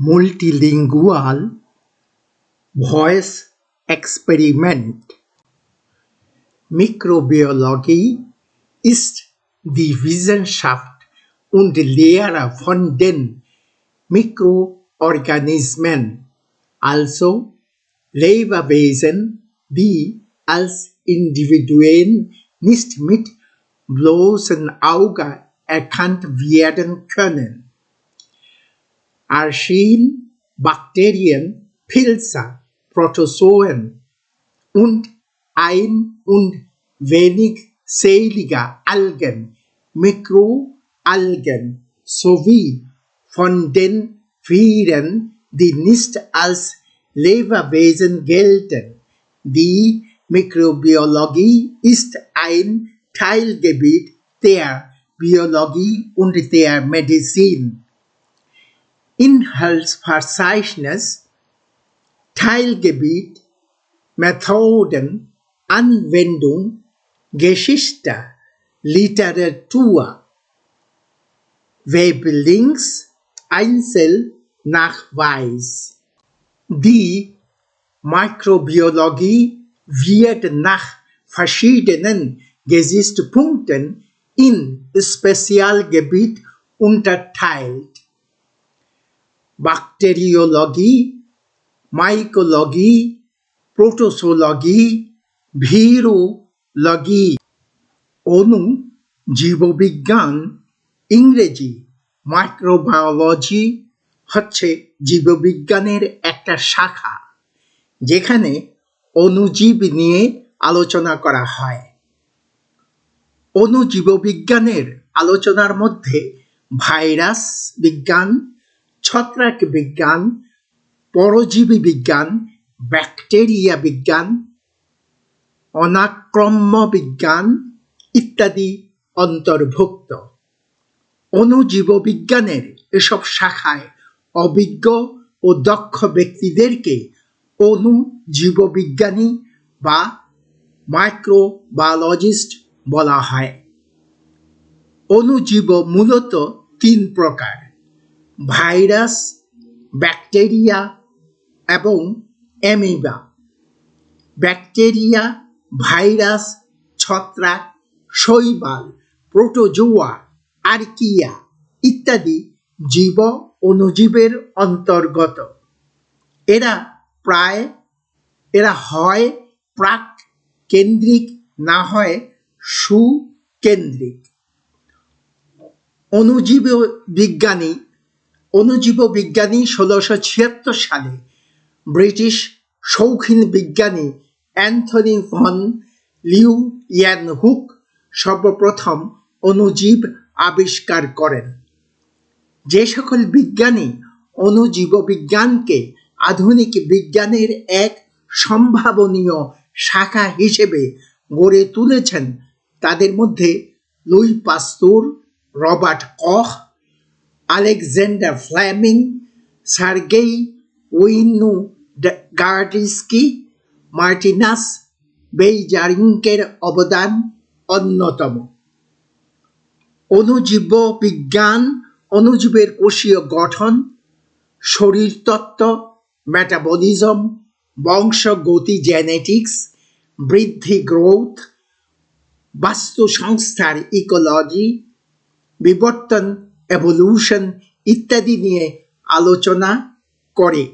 multilingual voice experiment. Mikrobiologie ist die Wissenschaft und Lehre von den Mikroorganismen, also Lebewesen, die als Individuen nicht mit bloßem Auge erkannt werden können. Archeen, Bakterien, Pilze, Protozoen und ein- und wenigzellige Algen, Mikroalgen sowie von den Viren, die nicht als Lebewesen gelten. Die Mikrobiologie ist ein Teilgebiet der Biologie und der Medizin. Inhaltsverzeichnis: Teilgebiet, Methoden, Anwendung, Geschichte, Literatur. Weblinks, Einzelnachweis. Die Mikrobiologie wird nach verschiedenen Gesichtspunkten in Spezialgebiete unterteilt. Bakteriologie, Mykologie, Protozoologie, Virologie। অণু জীববিজ্ঞান, ইংরেজি microbiology, হচ্ছে জীববিজ্ঞানের একটা শাখা যেখানে অণুজীব নিয়ে আলোচনা করা হয়। অণুজীববিজ্ঞানের আলোচনার মধ্যে ভাইরাস বিজ্ঞান, ছত্রাক বিজ্ঞান, পরজীবী বিজ্ঞান, ব্যাকটেরিয়া বিজ্ঞান, অনাক্রম্য বিজ্ঞান ইত্যাদি অন্তর্ভুক্ত। অণুজীববিজ্ঞানের এসব শাখায় অভিজ্ঞ ও দক্ষ ব্যক্তিদেরকে অণুজীববিজ্ঞানী বা মাইক্রোবায়োলজিস্ট বলা হয়। অণুজীব মূলত তিন প্রকার: ভাইরাস, ব্যাকটেরিয়া এবং অ্যামিবা। ব্যাকটেরিয়া, ভাইরাস, ছত্রাক, শৈবাল, প্রোটোজোয়া, আর্কিয়া ইত্যাদি জীব অণুজীবের অন্তর্গত। এরা হয় প্রাক কেন্দ্রিক, না হয় সুকেন্দ্রিক। অণুজীববিজ্ঞানী ১৬৭৬ সালে ব্রিটিশ শৌখিন বিজ্ঞানী অ্যান্থনি ভন লিউয়েনহুক সর্বপ্রথম অণুজীব আবিষ্কার করেন। যে সকল বিজ্ঞানী অণুজীববিজ্ঞানকে আধুনিক বিজ্ঞানের এক সম্ভাবনীয় শাখা হিসেবে গড়ে তুলেছেন তাদের মধ্যে Louis Pasteur, Robert Koch, Alexander Fleming, Sergei Winogradsky, Martinus বেইজারিঙ্কের অবদান অন্যতম। অণুজীববিজ্ঞান অণুজীবের কোষীয় গঠন, শরীরতত্ত্ব, মেটাবলিজম, বংশগতি জেনেটিক্স, বৃদ্ধি গ্রোথ, বাস্তুসংস্থার ইকোলজি, বিবর্তন এভলিউশন ইত্যাদি নিয়ে আলোচনা করে।